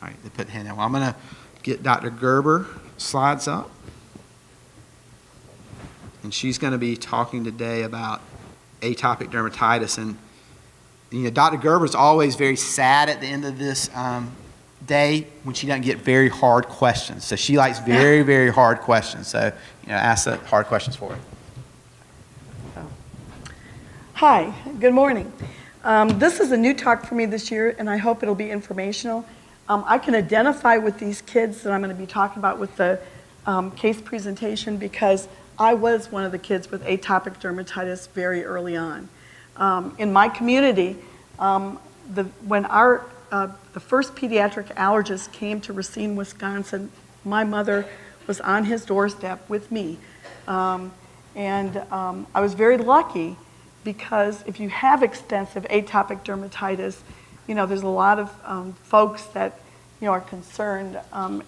All right, they put the hand down. Well, I'm going to get Dr. Gerber slides up. And she's going to be talking today about atopic dermatitis. And Dr. Gerber's always very sad at the end of this day when she doesn't get very hard questions. So she likes very, very hard questions. So, ask the hard questions for her. Hi, good morning. This is a new talk for me this year, and I hope it'll be informational. I can identify with these kids that I'm going to be talking about with the case presentation because I was one of the kids with atopic dermatitis very early on. In my community, when the first pediatric allergist came to Racine, Wisconsin, my mother was on his doorstep with me. I was very lucky because if you have extensive atopic dermatitis, there's a lot of folks that are concerned,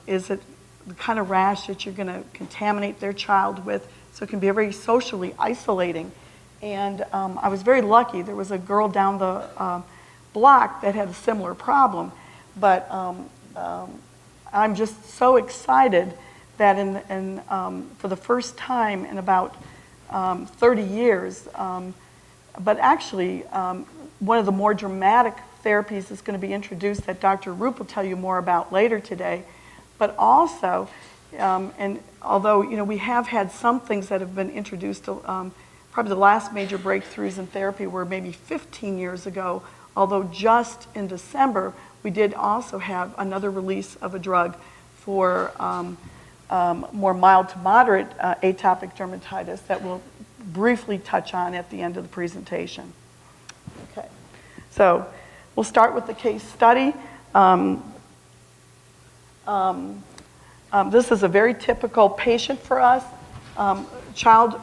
is it the kind of rash that you're going to contaminate their child with? So it can be very socially isolating. And I was very lucky. There was a girl down the block that had a similar problem. But I'm just so excited that for the first time in about 30 years, but actually one of the more dramatic therapies is going to be introduced that Dr. Roop will tell you more about later today. But also, and although we have had some things that have been introduced, probably the last major breakthroughs in therapy were maybe 15 years ago, although just in December, we did also have another release of a drug for more mild to moderate atopic dermatitis that we'll briefly touch on at the end of the presentation. Okay, so we'll start with the case study. This is a very typical patient for us. Child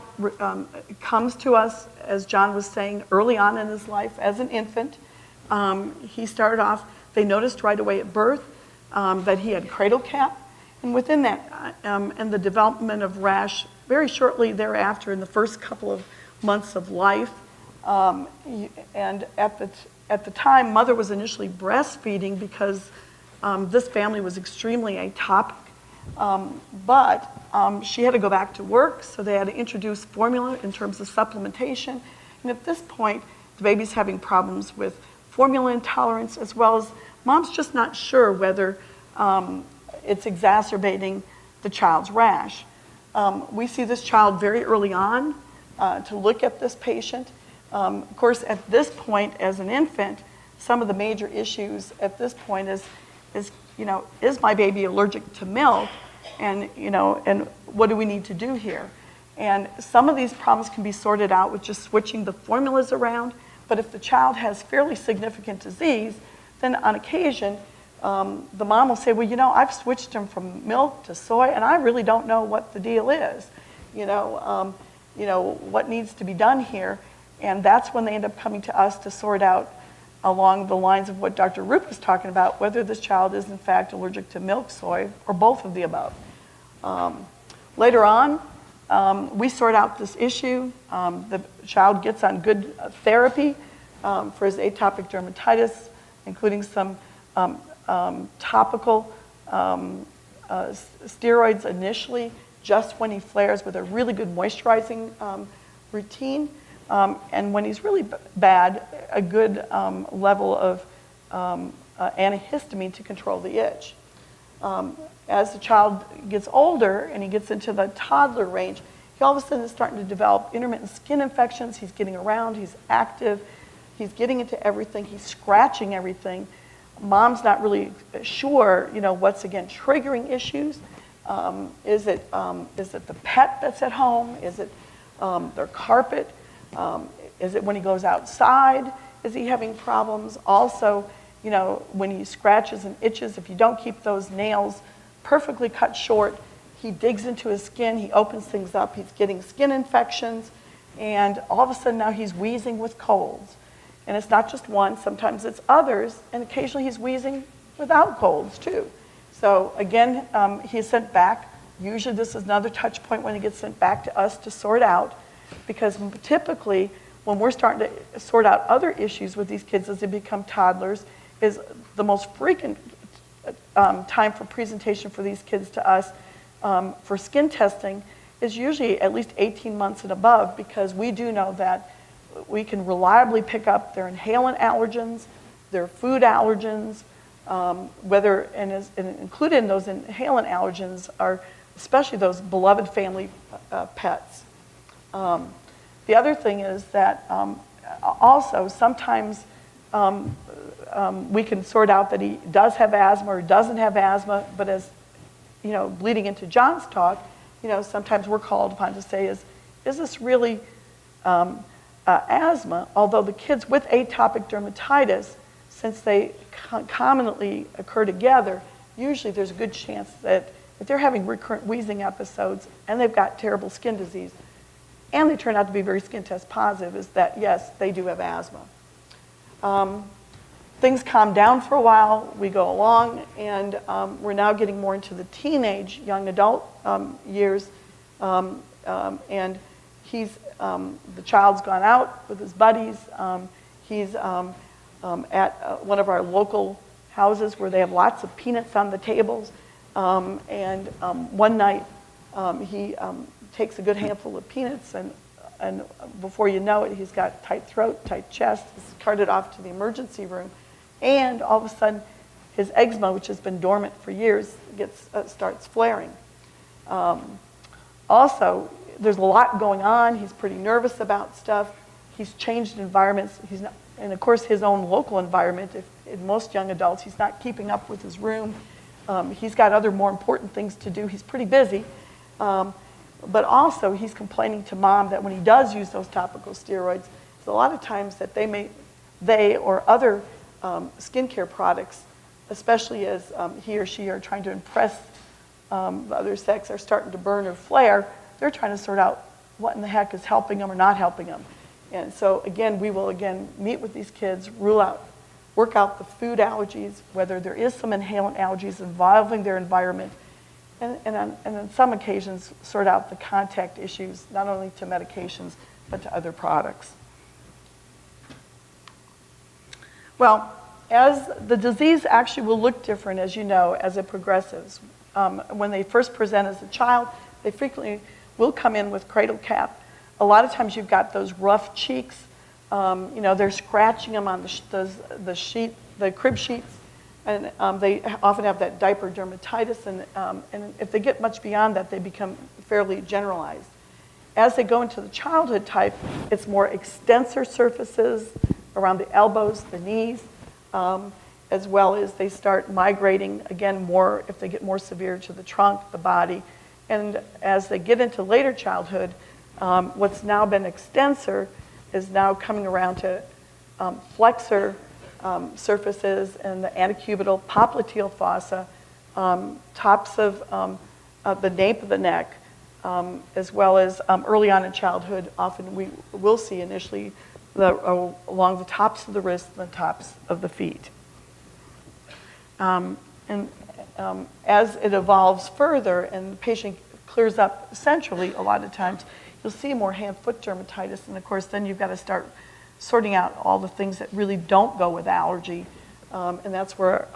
comes to us, as John was saying, early on in his life as an infant. He started off, they noticed right away at birth that he had cradle cap. And within that, and the development of rash, very shortly thereafter, in the first couple of months of life, and at the time, mother was initially breastfeeding because this family was extremely atopic. But she had to go back to work, so they had to introduce formula in terms of supplementation. And at this point, the baby's having problems with formula intolerance, as well as mom's just not sure whether it's exacerbating the child's rash. We see this child very early on to look at this patient. Of course, at this point, as an infant, some of the major issues at this point is my baby allergic to milk? And what do we need to do here? And some of these problems can be sorted out with just switching the formulas around. But if the child has fairly significant disease, then on occasion, the mom will say, well, I've switched him from milk to soy, and I really don't know what the deal is. What needs to be done here? And that's when they end up coming to us to sort out along the lines of what Dr. Roop was talking about, whether this child is in fact allergic to milk, soy, or both of the above. Later on, we sort out this issue. The child gets on good therapy for his atopic dermatitis, including some topical steroids initially, just when he flares, with a really good moisturizing routine. And when he's really bad, a good level of antihistamine to control the itch. As the child gets older and he gets into the toddler range, he all of a sudden is starting to develop intermittent skin infections. He's getting around, he's active, he's getting into everything, he's scratching everything. Mom's not really sure, what's again triggering issues. Is it the pet that's at home? Is it their carpet? Is it when he goes outside? Is he having problems? Also, when he scratches and itches, if you don't keep those nails perfectly cut short, he digs into his skin, he opens things up, he's getting skin infections, and all of a sudden now he's wheezing with colds. And it's not just one, sometimes it's others, and occasionally he's wheezing without colds too. So again, he is sent back. Usually this is another touch point when he gets sent back to us to sort out, because typically when we're starting to sort out other issues with these kids as they become toddlers, is the most frequent time for presentation for these kids to us for skin testing is usually at least 18 months and above, because we do know that we can reliably pick up their inhalant allergens, their food allergens, and included in those inhalant allergens are especially those beloved family pets. The other thing is that also sometimes we can sort out that he does have asthma or doesn't have asthma, but as bleeding into John's talk, sometimes we're called upon to say, is this really asthma? Although the kids with atopic dermatitis, since they commonly occur together, usually there's a good chance that if they're having recurrent wheezing episodes and they've got terrible skin disease, and they turn out to be very skin test positive, is that yes, they do have asthma. Things calm down for a while, we go along, and we're now getting more into the teenage, young adult years, and the child's gone out with his buddies. He's at one of our local houses where they have lots of peanuts on the tables, and one night he takes a good handful of peanuts, and before you know it, he's got tight throat, tight chest, he's carted off to the emergency room, and all of a sudden his eczema, which has been dormant for years, starts flaring. Also, there's a lot going on. He's pretty nervous about stuff. He's changed environments. And of course, his own local environment. In most young adults, he's not keeping up with his room. He's got other more important things to do. He's pretty busy. But also, he's complaining to mom that when he does use those topical steroids, there's a lot of times that they or other skincare products, especially as he or she are trying to impress the other sex, are starting to burn or flare. They're trying to sort out what in the heck is helping them or not helping them. And so again, we will meet with these kids, work out the food allergies, whether there is some inhalant allergies involving their environment, and on some occasions sort out the contact issues, not only to medications, but to other products. Well, as the disease actually will look different, as you know, as it progresses. When they first present as a child, they frequently will come in with cradle cap. A lot of times you've got those rough cheeks. They're scratching them on the crib sheets, and they often have that diaper dermatitis, and if they get much beyond that, they become fairly generalized. As they go into the childhood type, it's more extensor surfaces around the elbows, the knees, as well as they start migrating, again, more if they get more severe to the trunk, the body. And as they get into later childhood, what's now been extensor is now coming around to flexor surfaces and the antecubital popliteal fossa, tops of the nape of the neck, as well as early on in childhood, often we will see initially along the tops of the wrists and the tops of the feet. As it evolves further and the patient clears up centrally, a lot of times you'll see more hand-foot dermatitis, and of course then you've got to start sorting out all the things that really don't go with allergy, and that's where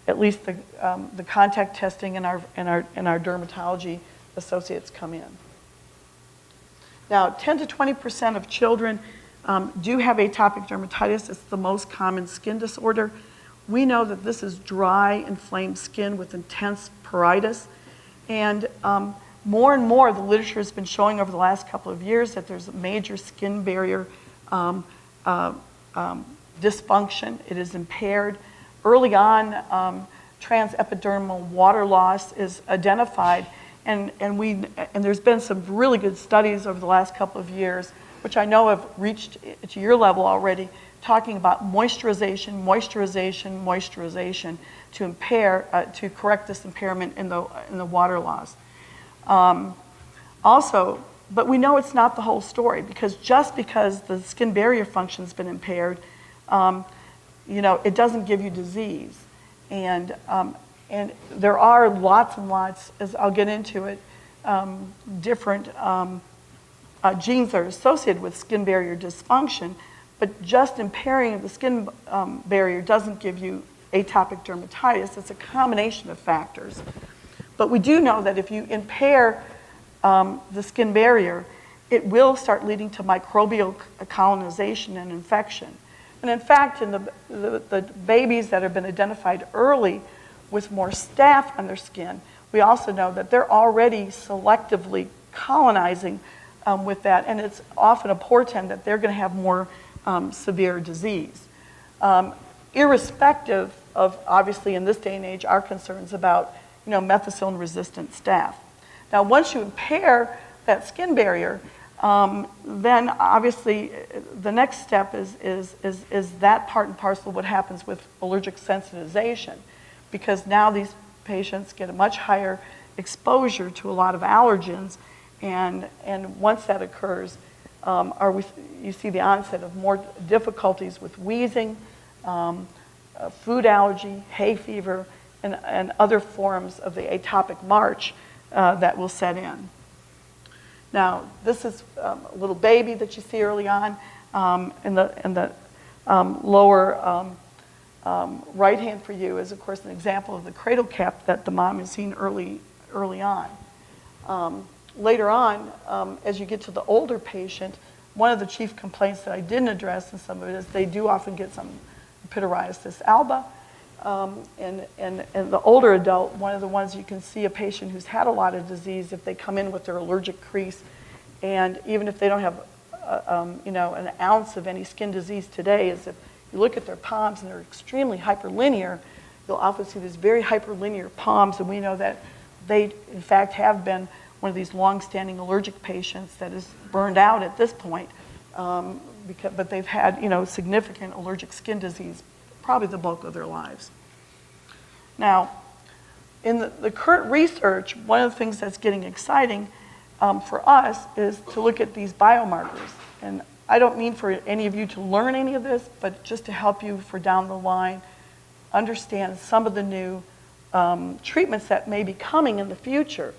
at least the contact testing and our dermatology associates come in. Now, 10 to 20% of children do have atopic dermatitis. It's the most common skin disorder. We know that this is dry, inflamed skin with intense pruritus, and more and more the literature has been showing over the last couple of years that there's a major skin barrier dysfunction. It is impaired. Early on, transepidermal water loss is identified, and there's been some really good studies over the last couple of years, which I know have reached to your level already, talking about moisturization to correct this impairment in the water loss. Also, but we know it's not the whole story, because just because the skin barrier function's been impaired, it doesn't give you disease. And there are lots and lots, as I'll get into it, different genes that are associated with skin barrier dysfunction, but just impairing the skin barrier doesn't give you atopic dermatitis. It's a combination of factors. But we do know that if you impair the skin barrier, it will start leading to microbial colonization and infection. And in fact, in the babies that have been identified early with more staph on their skin, we also know that they're already selectively colonizing with that, and it's often a portend that they're going to have more severe disease. Irrespective of, obviously, in this day and age, our concerns about methicillin-resistant staph. Now, once you impair that skin barrier, then obviously the next step is that part and parcel of what happens with allergic sensitization, because now these patients get a much higher exposure to a lot of allergens, and once that occurs, you see the onset of more difficulties with wheezing, food allergy, hay fever, and other forms of the atopic march that will set in. Now, this is a little baby that you see early on in the lower right hand for you is, of course, an example of the cradle cap that the mom has seen early on. Later on, as you get to the older patient, one of the chief complaints that I didn't address in some of it is they do often get some pityriasis alba. And the older adult, one of the ones you can see a patient who's had a lot of disease, if they come in with their allergic crease, and even if they don't have an ounce of any skin disease today, is if you look at their palms and they're extremely hyperlinear, you'll often see these very hyperlinear palms, and we know that they, in fact, have been one of these long-standing allergic patients that is burned out at this point, but they've had significant allergic skin disease probably the bulk of their lives. Now, in the current research, one of the things that's getting exciting for us is to look at these biomarkers. And I don't mean for any of you to learn any of this, but just to help you for down the line understand some of the new treatments that may be coming in the future.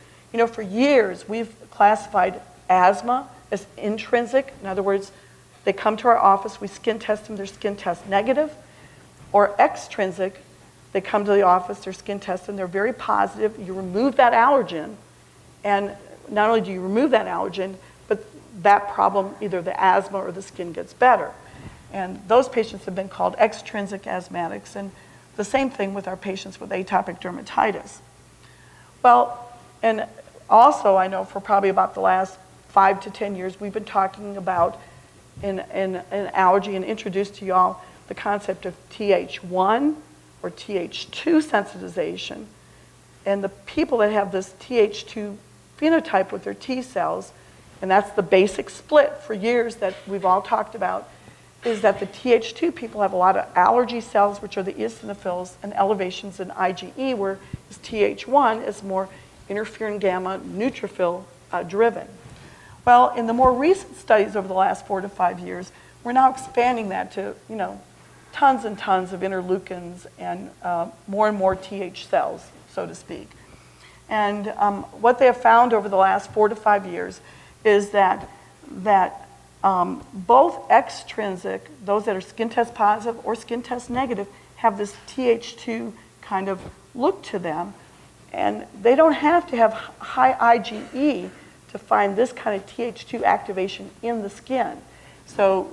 For years, we've classified asthma as intrinsic. In other words, they come to our office, we skin test them, they're skin test negative. Or extrinsic, they come to the office, they're skin tested, they're very positive. You remove that allergen, and not only do you remove that allergen, but that problem, either the asthma or the skin gets better. And those patients have been called extrinsic asthmatics, and the same thing with our patients with atopic dermatitis. Well, and also I know for probably about the last 5 to 10 years, we've been talking about in allergy and introduced to y'all the concept of TH1 or TH2 sensitization. And the people that have this TH2 phenotype with their T cells, and that's the basic split for years that we've all talked about, is that the TH2 people have a lot of allergy cells, which are the eosinophils, and elevations in IgE, whereas TH1 is more interferon gamma neutrophil driven. Well, in the more recent studies over the last 4 to 5 years, we're now expanding that to, tons and tons of interleukins and more TH cells, so to speak. And what they have found over the last 4 to 5 years is that both extrinsic, those that are skin test positive or skin test negative, have this TH2 kind of look to them. And they don't have to have high IgE to find this kind of TH2 activation in the skin. So,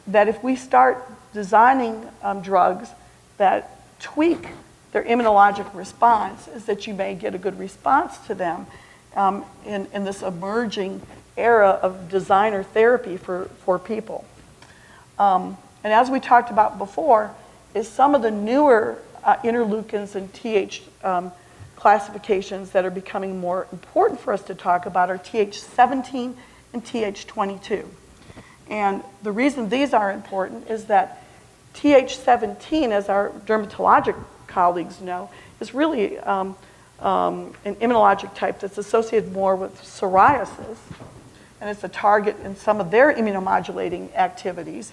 that if we start designing drugs that tweak their immunologic response, is that you may get a good response to them in this emerging era of designer therapy for people. And as we talked about before, is some of the newer interleukins and TH classifications that are becoming more important for us to talk about are TH17 and TH22. And the reason these are important is that TH17, as our dermatologic colleagues know, is really an immunologic type that's associated more with psoriasis, and it's a target in some of their immunomodulating activities.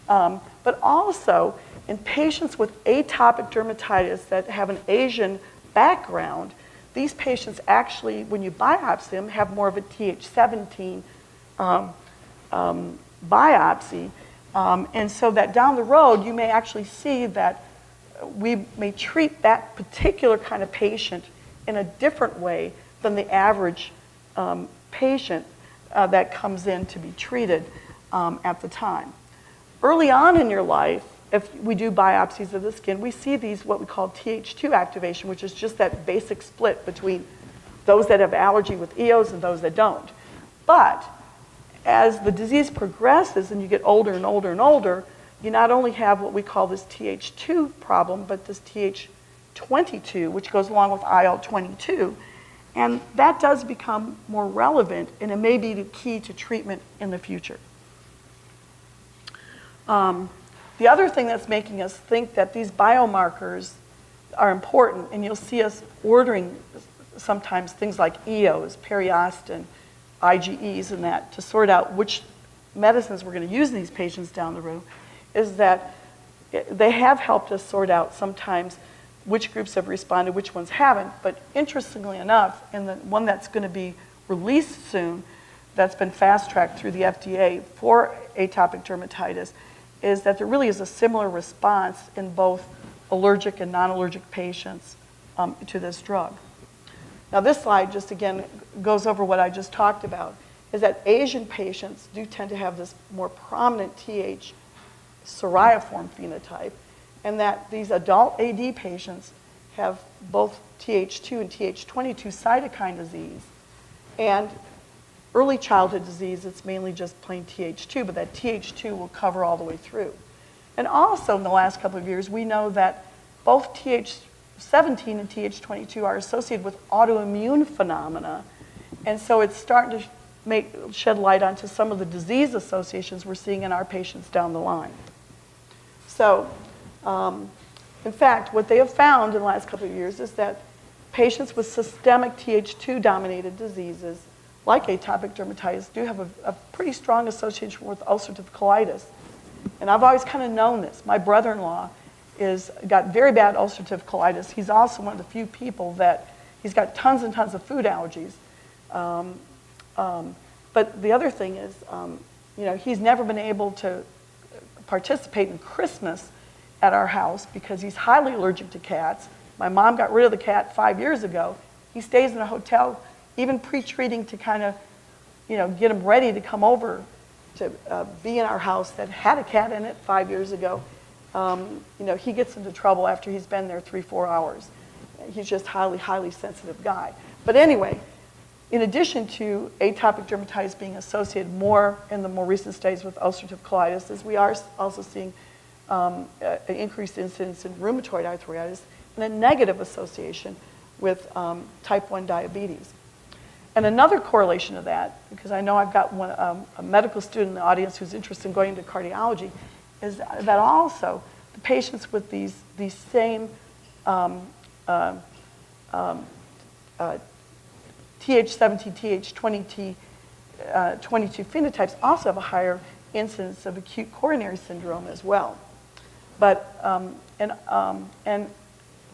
But also in patients with atopic dermatitis that have an Asian background, these patients actually, when you biopsy them, have more of a TH17 biopsy. And so that down the road, you may actually see that we may treat that particular kind of patient in a different way than the average patient that comes in to be treated at the time. Early on in your life, if we do biopsies of the skin, we see these, what we call TH2 activation, which is just that basic split between those that have allergy with EOs and those that don't. But as the disease progresses and you get older and older and older, you not only have what we call this TH2 problem, but this TH22, which goes along with IL-22. And that does become more relevant, and it may be the key to treatment in the future. The other thing that's making us think that these biomarkers are important, and you'll see us ordering sometimes things like EOs, periostin, IgEs, and that to sort out which medicines we're going to use in these patients down the road, is that they have helped us sort out sometimes which groups have responded, which ones haven't. But interestingly enough, and the one that's going to be released soon, that's been fast-tracked through the FDA for atopic dermatitis, is that there really is a similar response in both allergic and non-allergic patients to this drug. Now this slide just again goes over what I just talked about, is that Asian patients do tend to have this more prominent TH psoriaform phenotype, and that these adult AD patients have both TH2 and TH22 cytokine disease. And early childhood disease, it's mainly just plain TH2, but that TH2 will cover all the way through. And also in the last couple of years, we know that both TH17 and TH22 are associated with autoimmune phenomena. And so it's starting to shed light onto some of the disease associations we're seeing in our patients down the line. So, in fact, what they have found in the last couple of years is that patients with systemic TH2-dominated diseases, like atopic dermatitis, do have a pretty strong association with ulcerative colitis. And I've always kind of known this. My brother-in-law got very bad ulcerative colitis. He's also one of the few people that he's got tons and tons of food allergies. But the other thing is, he's never been able to participate in Christmas at our house because he's highly allergic to cats. My mom got rid of the cat 5 years ago. He stays in a hotel, even pre-treating to kind of, get him ready to come over to be in our house that had a cat in it 5 years ago. He gets into trouble after he's been there 3-4 hours. He's just highly, highly sensitive guy. But anyway, in addition to atopic dermatitis being associated more in the more recent studies with ulcerative colitis, is we are also seeing an increased incidence in rheumatoid arthritis and a negative association with type 1 diabetes. And another correlation of that, because I know I've got a medical student in the audience who's interested in going into cardiology, is that also the patients with these same TH17, TH22 phenotypes also have a higher incidence of acute coronary syndrome as well. But, and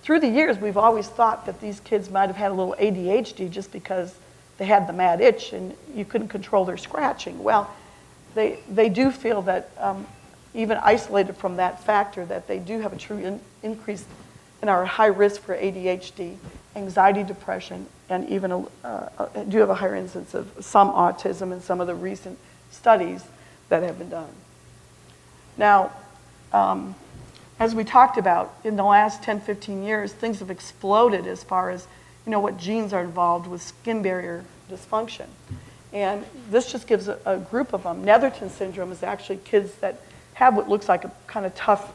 through the years, we've always thought that these kids might have had a little ADHD just because they had the mad itch and you couldn't control their scratching. Well, they do feel that even isolated from that factor, that they do have a true increase in our high risk for ADHD, anxiety, depression, and even do have a higher incidence of some autism in some of the recent studies that have been done. Now, as we talked about, in the last 10, 15 years, things have exploded as far as what genes are involved with skin barrier dysfunction. And this just gives a group of them. Netherton syndrome is actually kids that have what looks like a kind of tough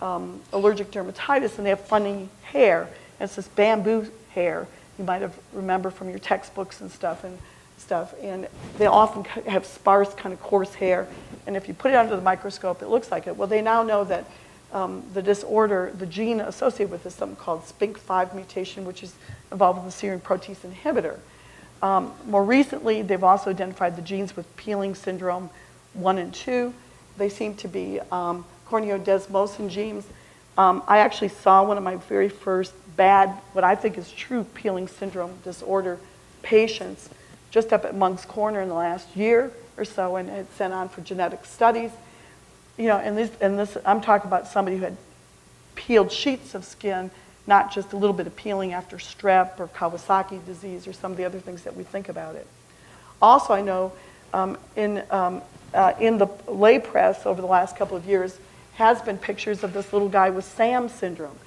allergic dermatitis, and they have funny hair. And it's this bamboo hair you might have remembered from your textbooks and stuff. And they often have sparse, kind of coarse hair. And if you put it under the microscope, it looks like it. Well, they now know that the disorder, the gene associated with this is something called SPINK5 mutation, which is involved with the serine protease inhibitor. More recently, they've also identified the genes with peeling syndrome 1 and 2. They seem to be corneodesmosin genes. I actually saw one of my very first bad, what I think is true peeling syndrome disorder patients just up at Monk's Corner in the last year or so, and had sent on for genetic studies. And this, I'm talking about somebody who had peeled sheets of skin, not just a little bit of peeling after strep or Kawasaki disease or some of the other things that we think about it. Also, I know in the lay press over the last couple of years has been pictures of this little guy with SAM syndrome.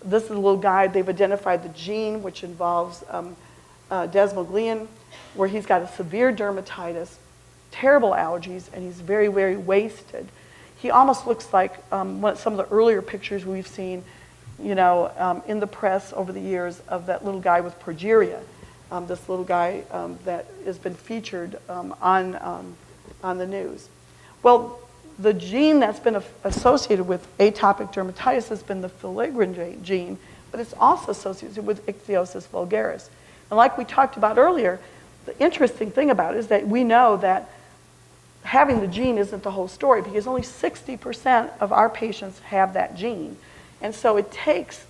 This is a little guy, they've identified the gene which involves desmoglein, where he's got a severe dermatitis, terrible allergies, and he's very, very wasted. He almost looks like some of the earlier pictures we've seen, in the press over the years of that little guy with progeria. This little guy that has been featured on the news. Well, the gene that's been associated with atopic dermatitis has been the filigran gene, but it's also associated with ichthyosis vulgaris. And like we talked about earlier, the interesting thing about it is that we know that having the gene isn't the whole story, because only 60% of our patients have that gene. And so it takes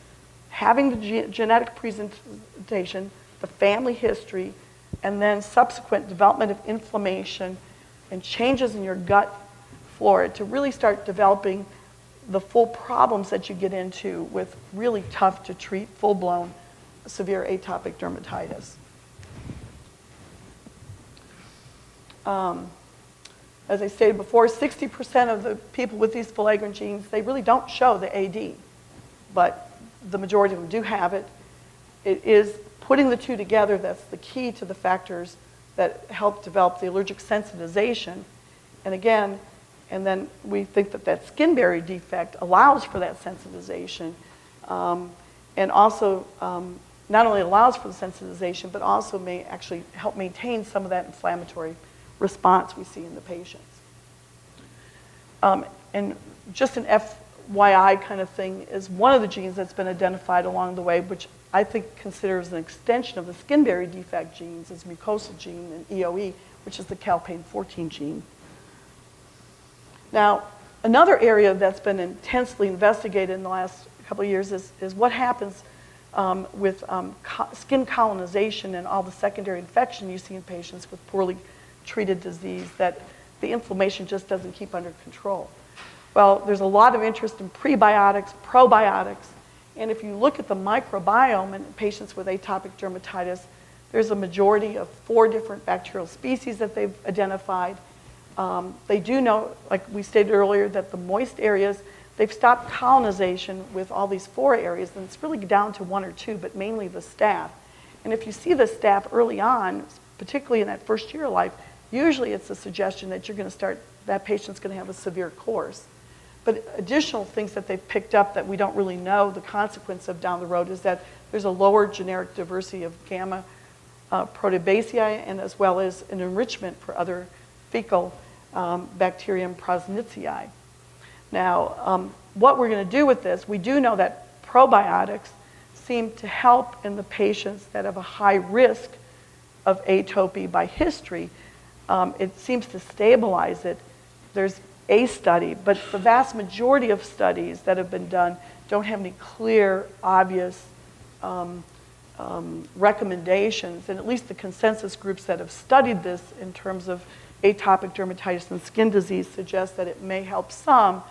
having the genetic presentation, the family history, and then subsequent development of inflammation and changes in your gut flora to really start developing the full problems that you get into with really tough to treat, full-blown severe atopic dermatitis. As I stated before, 60% of the people with these filigran genes, they really don't show the AD, but the majority of them do have it. It is putting the two together that's the key to the factors that help develop the allergic sensitization. And again, and then we think that that skin barrier defect allows for that sensitization, and also not only allows for the sensitization, but also may actually help maintain some of that inflammatory response we see in the patients. And just an FYI kind of thing is one of the genes that's been identified along the way, which I think considers an extension of the skin barrier defect genes, is mucosal gene and EOE, which is the calpain 14 gene. Now, another area that's been intensely investigated in the last couple of years is what happens with skin colonization and all the secondary infection you see in patients with poorly treated disease, that the inflammation just doesn't keep under control. Well, there's a lot of interest in prebiotics, probiotics, and if you look at the microbiome in patients with atopic dermatitis, there's a majority of 4 different bacterial species that they've identified. They do know, like we stated earlier, that the moist areas, they've stopped colonization with all these 4 areas, and it's really down to 1 or 2, but mainly the staph. And if you see the staph early on, particularly in that first year of life, usually it's a suggestion that you're going to start, that patient's going to have a severe course. But additional things that they've picked up that we don't really know the consequence of down the road is that there's a lower generic diversity of gamma proteaceae, and as well as an enrichment for other fecal bacterium prosnitziae. Now, what we're going to do with this, we do know that probiotics seem to help in the patients that have a high risk of atopy by history. It seems to stabilize it. There's a study, but the vast majority of studies that have been done don't have any clear, obvious recommendations, and at least the consensus groups that have studied this in terms of atopic dermatitis and skin disease suggest that it may help some,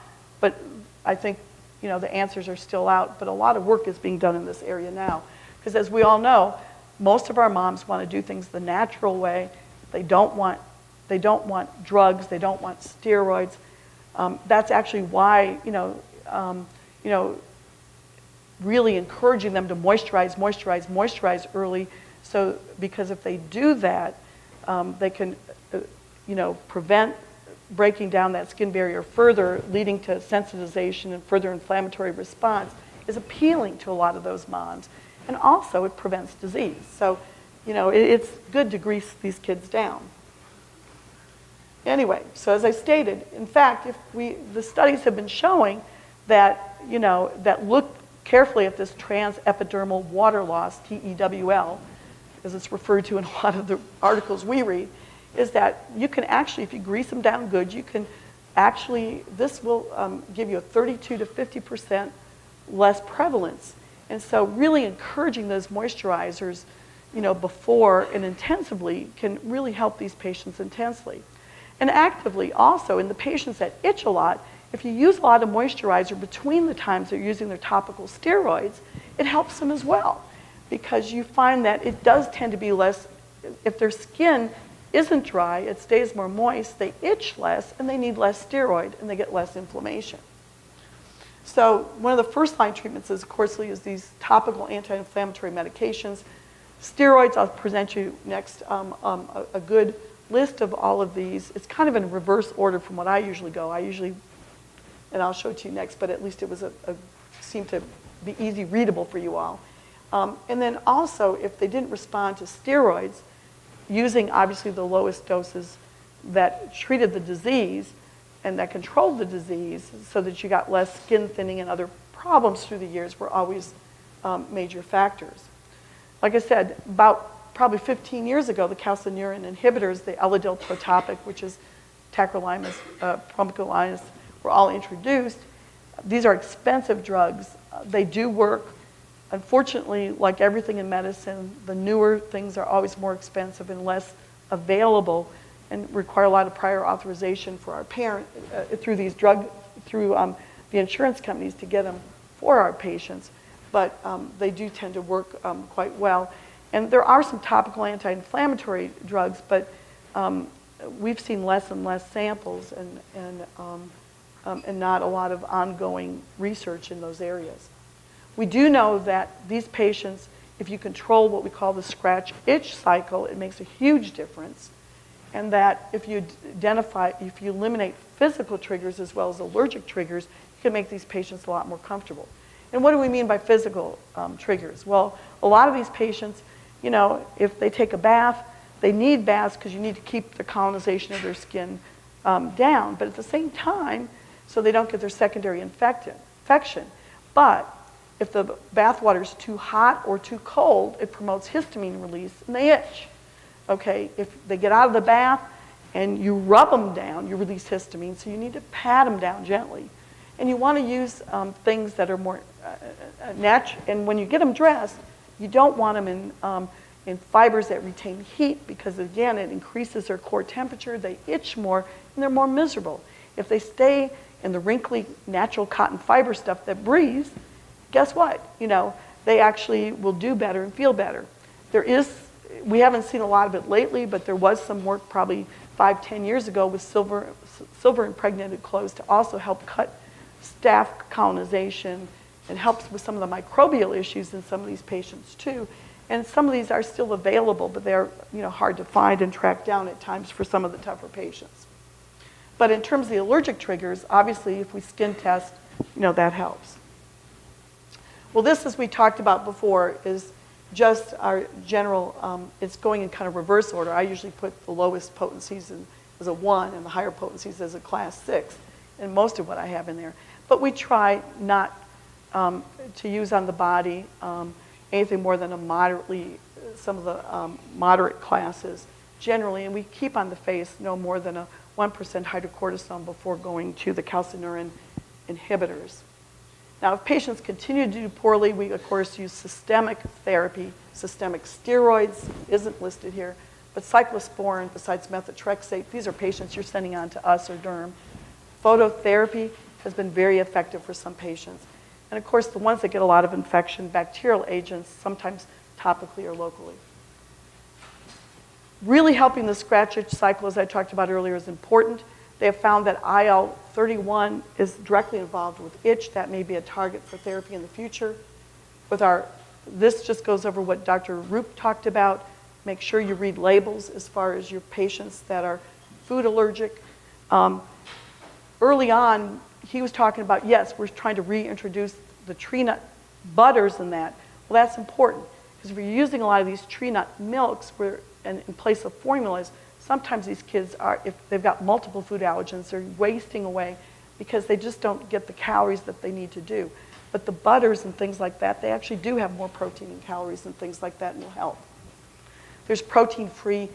but I think the answers are still out, but a lot of work is being done in this area now. Because as we all know, most of our moms want to do things the natural way. They don't want drugs, they don't want steroids. That's actually why, really encouraging them to moisturize early, so because if they do that, they can prevent breaking down that skin barrier further, leading to sensitization and further inflammatory response, is appealing to a lot of those moms. And also it prevents disease. So, it's good to grease these kids down. Anyway, so as I stated, in fact, the studies have been showing that, that look carefully at this transepidermal water loss, TEWL, as it's referred to in a lot of the articles we read, is that you can actually, if you grease them down good, you can actually, this will give you a 32 to 50% less prevalence. And so really encouraging those moisturizers, before and intensively can really help these patients intensely. And actively also, in the patients that itch a lot, if you use a lot of moisturizer between the times they're using their topical steroids, it helps them as well, because you find that it does tend to be less, if their skin isn't dry, it stays more moist, they itch less, and they need less steroid, and they get less inflammation. So one of the first line treatments is, of course, we use these topical anti-inflammatory medications. Steroids, I'll present you next a good list of all of these. It's kind of in reverse order from what I usually go. And I'll show it to you next, but at least it was seemed to be easy readable for you all. And then also, if they didn't respond to steroids, using obviously the lowest doses that treated the disease and that controlled the disease so that you got less skin thinning and other problems through the years were always major factors. Like I said, about probably 15 years ago, the calcineurin inhibitors, the Allergy, Topic, which is tacrolimus, bromocolitis, were all introduced. These are expensive drugs. They do work. Unfortunately, like everything in medicine, the newer things are always more expensive and less available and require a lot of prior authorization for our parent through the insurance companies to get them for our patients. But they do tend to work quite well. And there are some topical anti-inflammatory drugs, but we've seen less and less samples and not a lot of ongoing research in those areas. We do know that these patients, if you control what we call the scratch-itch cycle, it makes a huge difference. And that if you eliminate physical triggers as well as allergic triggers, you can make these patients a lot more comfortable. And what do we mean by physical triggers? Well, a lot of these patients, you know, if they take a bath, they need baths because you need to keep the colonization of their skin down. But at the same time, so they don't get their secondary infection. But if the bath water is too hot or too cold, it promotes histamine release and they itch. Okay, if they get out of the bath and you rub them down, you release histamine, so you need to pat them down gently. And you want to use things that are more natural. And when you get them dressed, you don't want them in fibers that retain heat because, again, it increases their core temperature, they itch more, and they're more miserable. If they stay in the wrinkly, natural cotton fiber stuff that breathes, guess what? You know, they actually will do better and feel better. We haven't seen a lot of it lately, but there was some work probably 5-10 years ago with silver impregnated clothes to also help cut staph colonization and helps with some of the microbial issues in some of these patients too. And some of these are still available, but they're hard to find and track down at times for some of the tougher patients. But in terms of the allergic triggers, obviously if we skin test, that helps. Well, this, as we talked about before, is just our general, it's going in kind of reverse order. I usually put the lowest potencies as a 1 and the higher potencies as a class 6 in most of what I have in there. But we try not to use on the body anything more than some of the moderate classes generally, and we keep on the face no more than a 1% hydrocortisone before going to the calcineurin inhibitors. Now, if patients continue to do poorly, we, of course, use systemic therapy. Systemic steroids isn't listed here, but cyclosporin, besides methotrexate, these are patients you're sending on to us or derm. Phototherapy has been very effective for some patients. And, of course, the ones that get a lot of infection, bacterial agents, sometimes topically or locally. Really helping the scratch-itch cycle, as I talked about earlier, is important. They have found that IL-31 is directly involved with itch. That may be a target for therapy in the future. This just goes over what Dr. Roop talked about. Make sure you read labels as far as your patients that are food allergic. Early on, he was talking about, yes, we're trying to reintroduce the tree nut butters in that. Well, that's important because if you're using a lot of these tree nut milks in place of formulas, sometimes these kids if they've got multiple food allergens, they're wasting away because they just don't get the calories that they need to do. But the butters and things like that, they actually do have more protein and calories and things like that and will help. There's protein-free,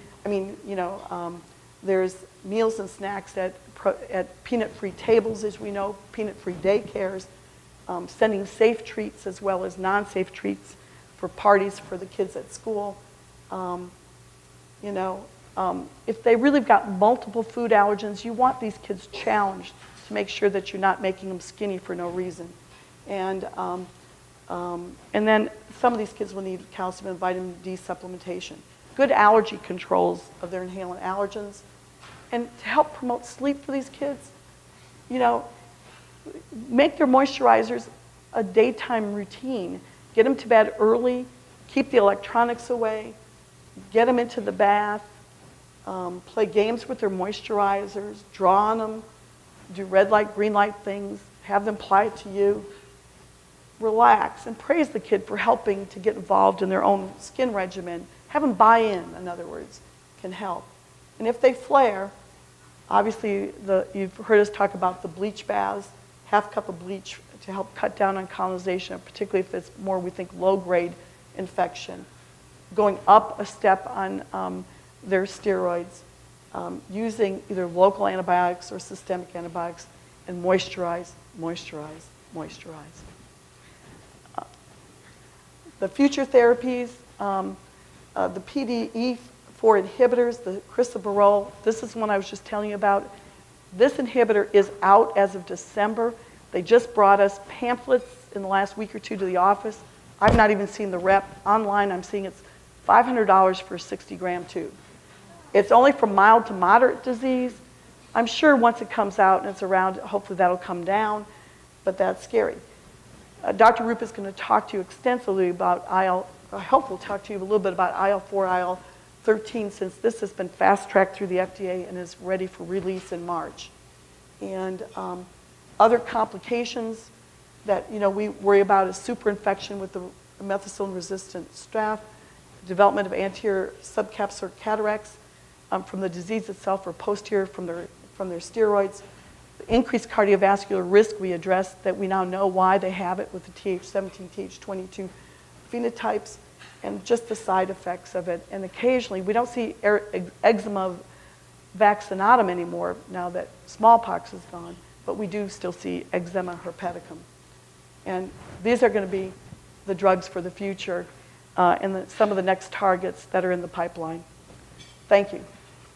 there's meals and snacks at peanut-free tables, as we know, peanut-free daycares, sending safe treats as well as non-safe treats for parties for the kids at school. If they really have got multiple food allergens, you want these kids challenged to make sure that you're not making them skinny for no reason. And then some of these kids will need calcium and vitamin D supplementation. Good allergy controls of their inhalant allergens. And to help promote sleep for these kids, you know, make their moisturizers a daytime routine. Get them to bed early, keep the electronics away, get them into the bath, play games with their moisturizers, draw on them, do red light, green light things, have them apply it to you. Relax and praise the kid for helping to get involved in their own skin regimen. Have them buy in other words, can help. And if they flare, obviously you've heard us talk about the bleach baths, half cup of bleach to help cut down on colonization, particularly if it's more, we think, low-grade infection. Going up a step on their steroids, using either local antibiotics or systemic antibiotics, and moisturize, moisturize, moisturize. The future therapies, the PDE4 inhibitors, the crisaborole, this is one I was just telling you about. This inhibitor is out as of December. They just brought us pamphlets in the last week or two to the office. I've not even seen the rep. Online, I'm seeing it's $500 for a 60-gram tube. It's only for mild to moderate disease. I'm sure once it comes out and it's around, hopefully that'll come down, but that's scary. Dr. Rupp is going to talk to you extensively about I hope we'll talk to you a little bit about IL-4, IL-13, since this has been fast-tracked through the FDA and is ready for release in March. And other complications that we worry about is superinfection with the methicillin-resistant staph, development of anterior subcapsular cataracts from the disease itself or posterior from their steroids. The increased cardiovascular risk we addressed that we now know why they have it with the TH17, TH22 phenotypes, and just the side effects of it. And occasionally, we don't see eczema vaccinatum anymore now that smallpox is gone, but we do still see eczema herpeticum. And these are going to be the drugs for the future and some of the next targets that are in the pipeline. Thank you.